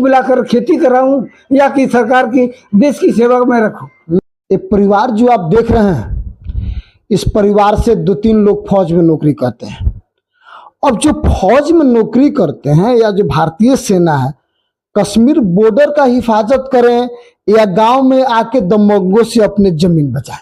बुलाकर खेती कराऊं या कि सरकार की देश की सेवा में रखूं। ये परिवार जो आप देख रहे हैं, इस परिवार से 2-3 लोग फौज में नौकरी करते हैं। अब जो फौज में नौकरी करते हैं या जो भारतीय सेना है, कश्मीर बॉर्डर का हिफाजत करें या गांव में आके दबंगों से अपने जमीन बचाएं।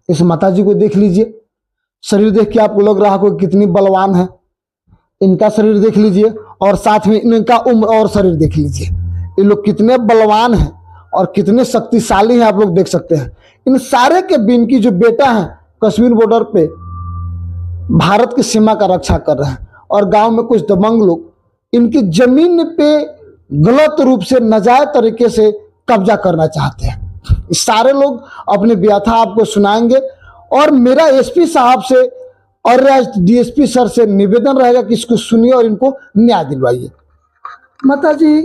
इस माताजी को देख लीजिए, शरीर देख के आपको लग रहा है कितनी बलवान है। इनका शरीर देख लीजिए और साथ में इनका उम्र और शरीर देख लीजिए। ये लोग कितने बलवान हैं और कितने शक्तिशाली हैं, आप लोग देख सकते हैं। इन सारे के बीच की जो बेटा है कश्मीर बॉर्डर पे भारत की सीमा का रक्षा कर रहे हैं और गांव में कुछ दबंग लोग इनकी जमीन पे गलत रूप से नाजायज तरीके से कब्जा करना चाहते हैं। सारे लोग अपनी व्यथा आपको सुनाएंगे और मेरा एसपी साहब से और डीएसपी सर से निवेदन रहेगा कि इसको सुनिए और इनको न्याय दिलवाइए। माता जी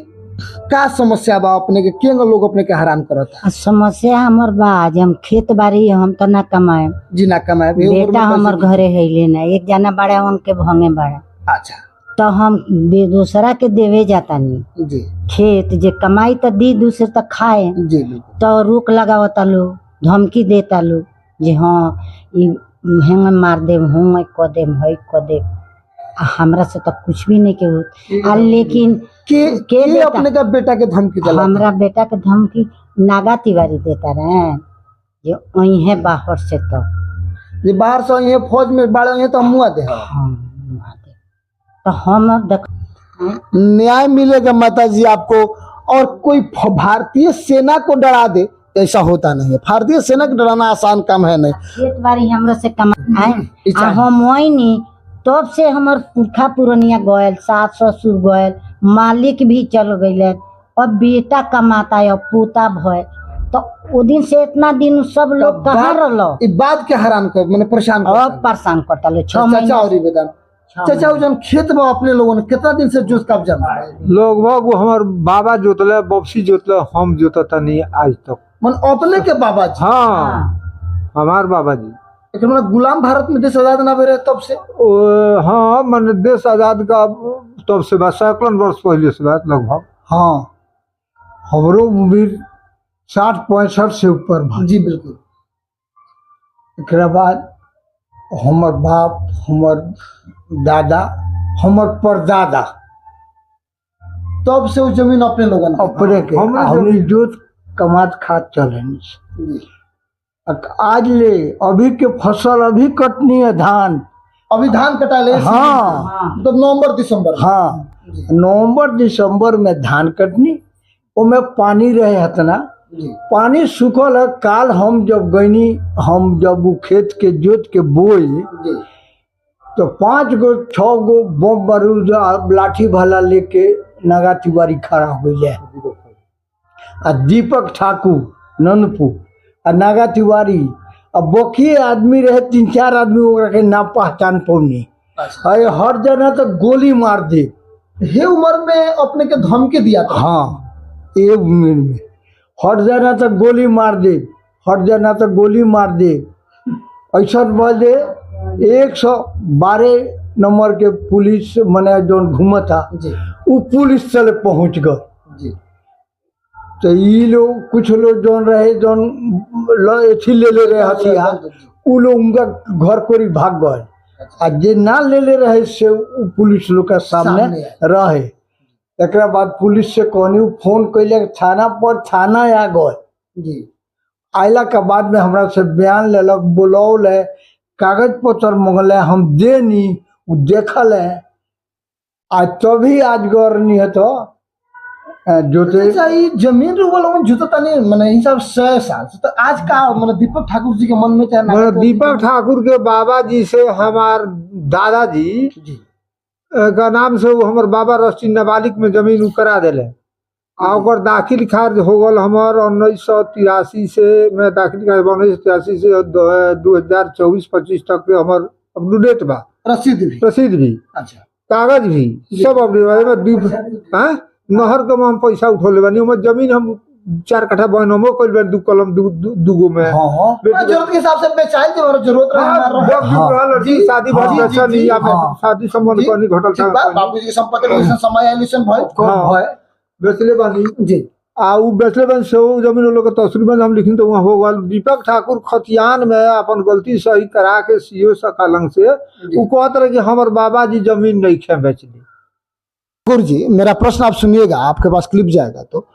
का समस्या बा अपने के केंग लोग अपने के हैरान करता? समस्या हमर बा आज हम खेत बाड़ी हम तो ना कमाए जी, ना कमाए। बेटा हमर घरे है लेना, एक जना बड़ा उनके भंगे बड़ा। अच्छा, तो हम दूसरा के देवे जाता नहीं जी, खेत जे कमाई तो दी दूसरे तक खाए जी। तो रुक लगावता लोग, धमकी देता लोग जे हाँ हेंग मार दे हूँ क दे है क दे। हमरा से तो कुछ भी नहीं के होत। लेकिन के अपने का बेटा के धमकी दिला? हमरा बेटा के धमकी नागा तिवारी देता रहे जे वही है बाहर से। तो ये बाहर से ये फौज में बाड़े हैं तो मुआ दे। तो हम न्याय मिलेगा माता जी आपको। और कोई भारतीय सेना को डरा दे, ऐसा होता नहीं है। भारतीय सेना को डराना आसान काम है नहीं। खेत बाड़ी हमरा से कमाए हम वही नहीं, तब से हमार पुरखा पुरनिया गयल, सास ससुर गयल, मालिक भी चल गए और बेटा कमाता है और पोता भय। तो वो दिन से इतना दिन सब लोग कहाँ रहो? इस बात के हैरान कर मैंने परेशान करता लो 6 महीने। चाचा और बेदान चाचा जन खेत में अपने लोगों ने कितना दिन से जोत कब्जा लोग हमार बाबा जोतले, बपसी जोतले, हम जोतता नहीं आज तक। मन अपने के बाबा जी? हाँ, हमार बाबा जी। गुलाम भारत में देश आजाद ना रहे तब से? हाँ, मन देश आजाद का तब से बात सैकड़ों वर्ष पहले से बात लगभग। हाँ, हमरो उम्र 60-65 से ऊपर। जी बिल्कुल। एक बाद हमर बाप, हमर दादा, हमर परदादा, तब से वो जमीन अपने लोगों ने अपने के हमने जोत कमात खात चले। आज ले अभी के फसल अभी कटनी है, धान अभी धान कटा ले। हाँ, तो नवंबर दिसंबर। हाँ, नवंबर दिसंबर में धान कटनी। में पानी रहे हतना, पानी सूखल है। काल हम जब गईनी, हम जब वो खेत के जोत के बोई तो 5 गो 6 गो बम बारूद लाठी भाला लेके नागा तिवारी खड़ा हो गए। आ दीपक ठाकुर नंदपुर आ नागा तिवारी अब बकिए आदमी रहे, 3-4 आदमी ओकरा के ना पहचान पौनी। अरे हर जगह तो गोली मार दे। हे उम्र में अपने के धमकी दिया था? हाँ, ये उम्र में हर जगह तो गोली मार दे, हर जगह तो गोली मार दे। ऐसा बजे 112 नंबर के पुलिस मने जो घूमा था वो पुलिस चले पहुंच गए। तो ये लोग कुछ लोग जो रहे जो ले ले हथियार, वो लोग उनका घर को भाग गए। आ जे ना ले रहे से पुलिस लोग के सामने रहे। एक बाद पुलिस से कहनी फोन कैले थाना पर, थाना आ गए। आयला के बाद में हमरा से बयान लेलक, बुलौल है, कागज पत्र मंगल, हम देनी, वो देखल है। आज तभी आज गौरनी है तो जोते जमीन जुतता नहीं मैंने हिसाब 100 साल से। तो आज का मैंने दीपक ठाकुर जी के मन में चाहे दीपक ठाकुर के बाबा जी से हमार दादाजी का नाम से वो हमार बाबा रस्टी नाबालिग में जमीन करा दिले। और दाखिल खारिज हो गल हमार 1983 से। मैं दाखिल खारिज 1983 से 2024-25 तक के हमार अप टू डेट बा। रसीद भी अच्छा, कागज भी सब अपने नहर के हम पैसा उठौले बानी। जमीन हम 4 कट्ठा बनमो कइल बा, 2 कलम 2 में। जरूरत के हिसाब से बेचाई दे और जरूरत रहे लड़की शादी बहुत अच्छा नहीं, आप शादी संबंध को नहीं घटल था। बाबूजी के संपत्ति में समय एलिशन भय बेचले बानी जी उ बेचले बानी से उ जमीन वो लोग के तस्वीर हम लिखी तो वहाँ हो गल। दीपक ठाकुर खतियान में अपन गलती सही करा के सीओ सकालंग से उ कहत रहे कि हमार बाबा जी जमीन नहीं खे बेचली। ठाकुर जी मेरा प्रश्न आप सुनिएगा, आपके पास क्लिप जाएगा तो,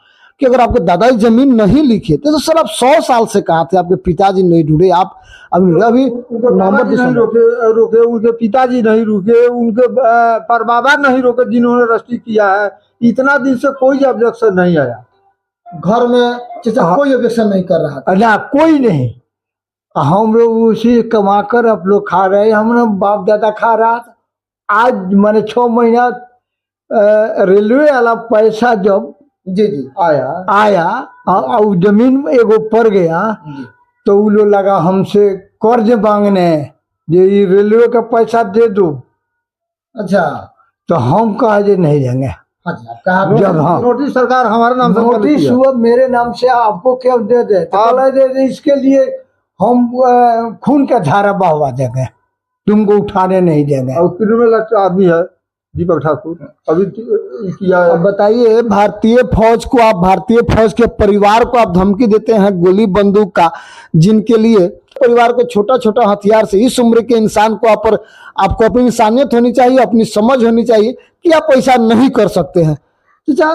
कि अगर आपके दादाजी जमीन नहीं लिखे थे तो सर आप 100 साल से कहा थे, आपके पिताजी नहीं ढूंढे, आप अभी नवंबर नहीं दिसंबर रोके उनके पिताजी नहीं रुके, उनके परबाबा नहीं रोके जिन्होंने रजिस्ट्री किया है। इतना दिन से कोई ऑब्जेक्शन नहीं आया घर में चाचा कोई ऑब्जेक्शन नहीं कर रहा था। ना, कोई नहीं। हम लोग उसी कमा कर आप लोग खा रहे हैं, हमने बाप दादा खा रहा था। आज मैंने 6 महीना रेलवे वाला पैसा जब जी जी आया और जमीन एगो पड़ गया तो वो लोग लगा हमसे कर्ज मांगने, ये रेलवे का पैसा दे दो। अच्छा तो हम कहा जे नहीं देंगे। हाँ जी, आप कहा जब हाँ नोटिस सरकार हमारे नाम से नोटिस हुआ मेरे नाम से, आपको क्या दे दे दे, इसके लिए हम खून का धारा बहवा देंगे, तुमको उठाने नहीं देंगे। और क्रिमिनल आदमी है दीपक ठाकुर अभी किया। अब बताइए, भारतीय फौज को आप, भारतीय फौज के परिवार को आप धमकी देते हैं गोली बंदूक का, जिनके लिए परिवार को छोटा छोटा हथियार से इस उम्र के इंसान को आपको अपनी इंसानियत होनी चाहिए, अपनी समझ होनी चाहिए कि आप ऐसा नहीं कर सकते हैं। चाचा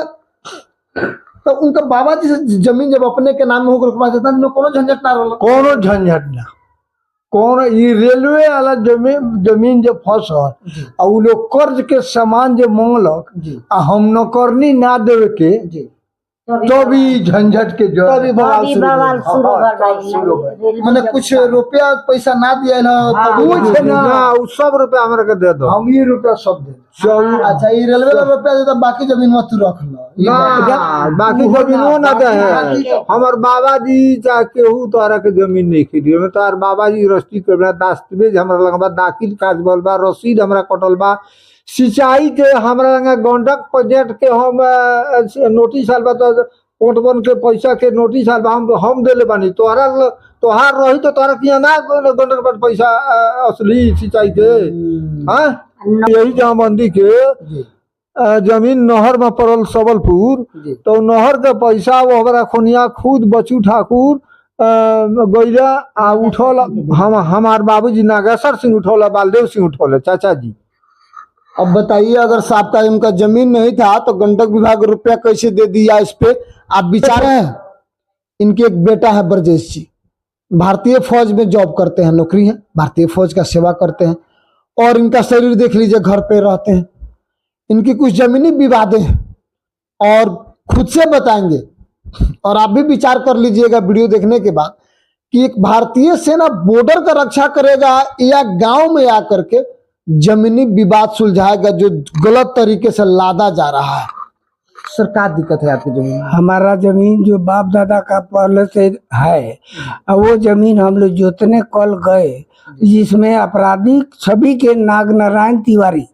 तो उनका बाबा जी से जमीन जब अपने के नाम में होकर कोनो झंझट ना रोला, कोनो झंझट ना, कौन ये रेलवे वाला जमीन जो फंस और वो लोग कर्ज के सामान जो मांगलक आ हम नौकरनी ना देवे के तभी झंझट के जो तभी बवाल शुरू हो गई। मैंने कुछ रुपया पैसा ना दिया कुछ ना, उ सब रुपया हमरा के दे दो, हम ये रुपया सब दे दो। अच्छा ये रेलवे वाला रुपया देता, बाकी जमीन मत तू रख लो ना, बाकी जमीन वो ना दे है। हमार बाबा जी चाहे केहू तोरा के जमीन नहीं खरीदी, में तार बाबा जी रजिस्ट्री करबा, दस्तावेज हमरा लगबा, दाखिल कागज बा, रसीद हमरा कटल बा, सिंचाई के हमरा लगा गंडक प्रोजेक्ट के हम नोटिस आल बा, तो पोटबन के पैसा के नोटिस आल बा, हम देले बानी। तोहार रही तो तोहरा किया ना गंडक पर पैसा असली सिंचाई के। हाँ यही जमाबंदी के जमीन नहर में पड़ल सबलपुर, तो नहर के पैसा वो हमारा खोनिया खुद बच्चू ठाकुर गैला आ उठौल, हमार बाबूजी नागेश्वर सिंह उठौला, बालदेव सिंह उठौले चाचा जी। अब बताइए, अगर साहब का इनका जमीन नहीं था तो गंडक विभाग रुपया कैसे दे दिया, इस पे आप विचार हैं। इनके एक बेटा है ब्रजेश जी, भारतीय फौज में जॉब करते हैं, नौकरी है, भारतीय फौज का सेवा करते हैं, और इनका शरीर देख लीजिए, घर पे रहते हैं। इनकी कुछ जमीनी विवादें हैं और खुद से बताएंगे, और आप भी विचार कर लीजिएगा वीडियो देखने के बाद कि एक भारतीय सेना बॉर्डर का रक्षा करेगा या गांव में आकर के जमीनी विवाद सुलझाएगा जो गलत तरीके से लादा जा रहा है। सरकार दिक्कत है आपकी जमीन में। हमारा जमीन जो बाप दादा का पहले से है, वो जमीन हम लोग जोतने कल गए, जिसमें आपराधिक छवि के नागनारायण तिवारी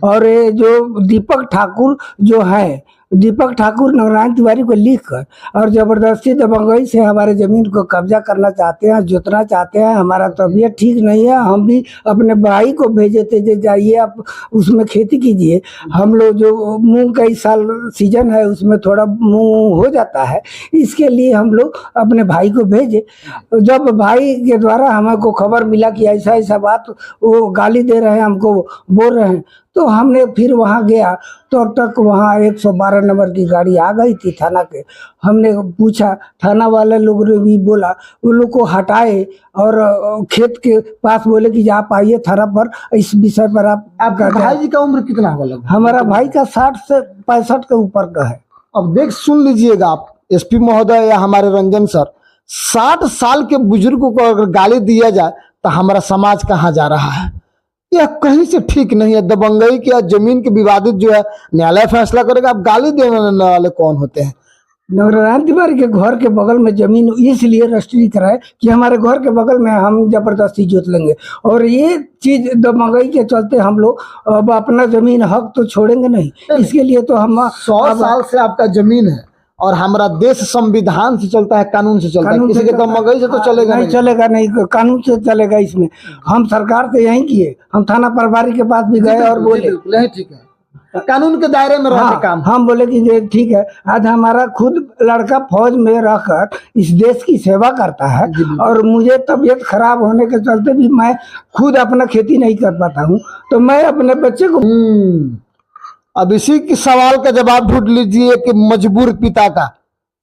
और ये जो दीपक ठाकुर जो है, दीपक ठाकुर नारायण तिवारी को लिखकर और जबरदस्ती दबंगई से हमारे जमीन को कब्जा करना चाहते हैं, जोतना चाहते हैं। हमारा तबीयत ठीक नहीं है, हम भी अपने भाई को भेजे थे जे जाइए आप उसमें खेती कीजिए। हम लोग जो मूंग का इस साल सीजन है उसमें थोड़ा मूंग हो जाता है, इसके लिए हम लोग अपने भाई को भेजे। जब भाई के द्वारा हमको खबर मिला कि ऐसा ऐसा बात, वो गाली दे रहे हैं, हमको बोल रहे हैं, तो हमने फिर वहाँ गया तो अब तक वहाँ 112 नंबर की गाड़ी आ गई थी थाना के। हमने पूछा, थाना वाले लोग ने भी बोला, वो लोग को हटाए और खेत के पास बोले कि आप आइए थाना पर, इस विषय पर आपका भाई जी का उम्र कितना होगा? हमारा भाई का 60 से 65 के ऊपर का है। अब देख सुन लीजिएगा आप एसपी महोदय या हमारे रंजन सर, 60 साल के बुजुर्ग को अगर गाली दिया जाए तो हमारा समाज कहाँ जा रहा है? यह कहीं से ठीक नहीं है। दबंगई के जमीन के विवादित जो है न्यायालय फैसला करेगा, आप गाली देने वाले कौन होते हैं? नारायण तिवारी के घर के बगल में जमीन इसलिए रजिस्ट्री कराए कि हमारे घर के बगल में हम जबरदस्ती जोत लेंगे, और ये चीज दबंगई के चलते हम लोग अब अपना जमीन हक तो छोड़ेंगे नहीं। इसके लिए तो हम 100 साल से आपका जमीन है और हमारा देश संविधान से चलता है, कानून से चलता है, किसी के दबंगई से तो चलेगा नहीं, चलेगा नहीं, कानून से चलेगा। इसमें हम सरकार से यही किए, हम थाना प्रभारी के पास भी गए और बोले नहीं ठीक है। कानून के दायरे में रहते काम। हम बोले कि ये ठीक है, आज हमारा खुद लड़का फौज में रहकर इस देश की सेवा करता है और मुझे तबीयत खराब होने के चलते भी मैं खुद अपना खेती नहीं कर पाता हूँ, तो मैं अपने बच्चे को अब इसी के सवाल का जवाब ढूंढ लीजिए कि मजबूर पिता का,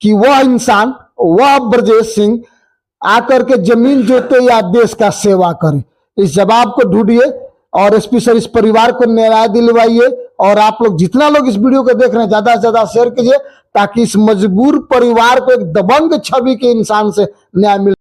कि वह इंसान, वह ब्रजेश सिंह आकर के जमीन जोते या देश का सेवा करे। इस जवाब को ढूंढिए और एसपी सर इस परिवार को न्याय दिलवाइए। और आप लोग जितना लोग इस वीडियो को देख रहे हैं ज्यादा से ज्यादा शेयर कीजिए, ताकि इस मजबूर परिवार को एक दबंग छवि के इंसान से न्याय मिल